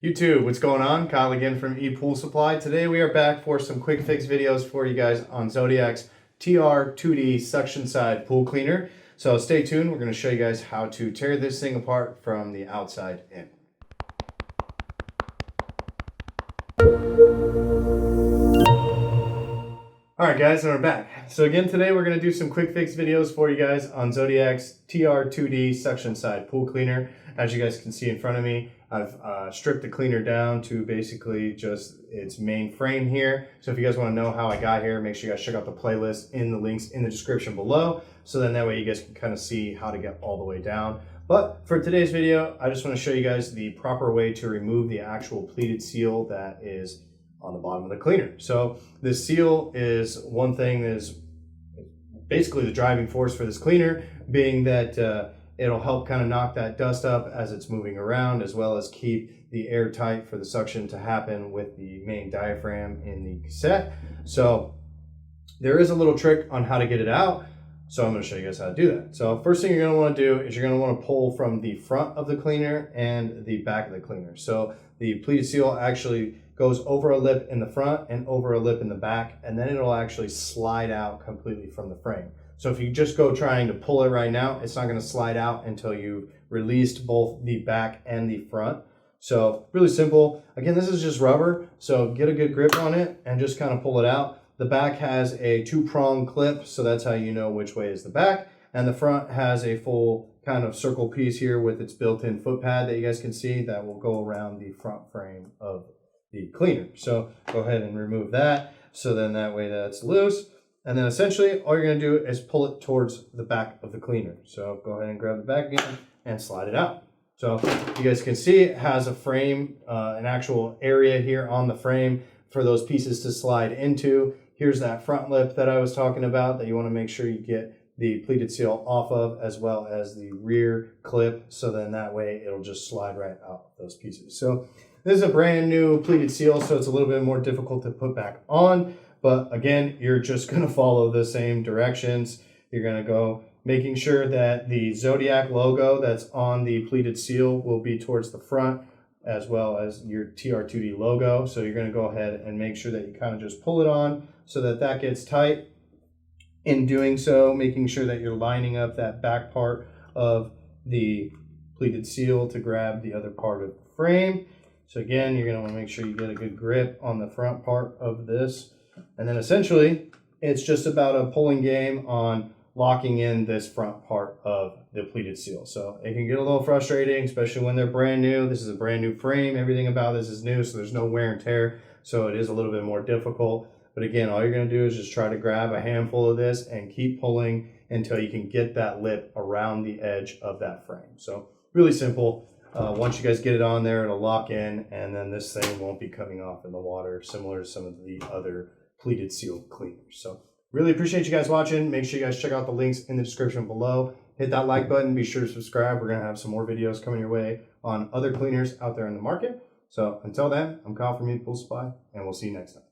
YouTube, what's going on? Kyle again from ePoolSupply. Today we are back for some quick fix videos for you guys on Zodiac's TR2D suction side pool cleaner. So stay tuned, we're going to show you guys how to tear this thing apart from the outside in. Alright guys, and we're back. So again today we're going to do some quick fix videos for you guys on Zodiac's TR2D suction side pool cleaner. As you guys can see in front of me, I've stripped the cleaner down to basically just its main frame here. So if you guys want to know how I got here, make sure you guys check out the playlist in the links in the description below. So then that way you guys can kind of see how to get all the way down. But for today's video, I just want to show you guys the proper way to remove the actual pleated seal that is on the bottom of the cleaner. So this seal is one thing that is basically the driving force for this cleaner, being that it'll help kind of knock that dust up as it's moving around, as well as keep the air tight for the suction to happen with the main diaphragm in the cassette. So there is a little trick on how to get it out. So I'm going to show you guys how to do that. So first thing you're going to want to do is you're going to want to pull from the front of the cleaner and the back of the cleaner. So the pleated seal actually goes over a lip in the front and over a lip in the back, and then it'll actually slide out completely from the frame. So if you just go trying to pull it right now, it's not going to slide out until you've released both the back and the front. So really simple. Again, this is just rubber, so get a good grip on it and just kind of pull it out. The back has a two-prong clip, so that's how you know which way is the back. And the front has a full kind of circle piece here with its built-in foot pad that you guys can see that will go around the front frame of the cleaner. So go ahead and remove that. So then that way that's loose. And then essentially all you're going to do is pull it towards the back of the cleaner. So go ahead and grab the back again and slide it out. So you guys can see it has a frame, an actual area here on the frame for those pieces to slide into. Here's that front lip that I was talking about that you want to make sure you get the pleated seal off of, as well as the rear clip. So then that way it'll just slide right out of those pieces. So this is a brand new pleated seal, so it's a little bit more difficult to put back on. But again, you're just going to follow the same directions. You're going to go making sure that the Zodiac logo that's on the pleated seal will be towards the front, as well as your TR2D logo. So you're going to go ahead and make sure that you kind of just pull it on so that that gets tight. In doing so, making sure that you're lining up that back part of the pleated seal to grab the other part of the frame. So again, you're going to want to make sure you get a good grip on the front part of this. And then essentially, it's just about a pulling game on locking in this front part of the pleated seal. So it can get a little frustrating, especially when they're brand new. This is a brand new frame. Everything about this is new, so there's no wear and tear. So it is a little bit more difficult. But again, all you're going to do is just try to grab a handful of this and keep pulling until you can get that lip around the edge of that frame. So really simple. Once you guys get it on there, it'll lock in, and then this thing won't be coming off in the water, similar to some of the other pleated seal cleaners. So really appreciate you guys watching. Make sure you guys check out the links in the description below. Hit that like button. Be sure to subscribe. We're going to have some more videos coming your way on other cleaners out there in the market. So until then, I'm Kyle from ePoolSupply, and we'll see you next time.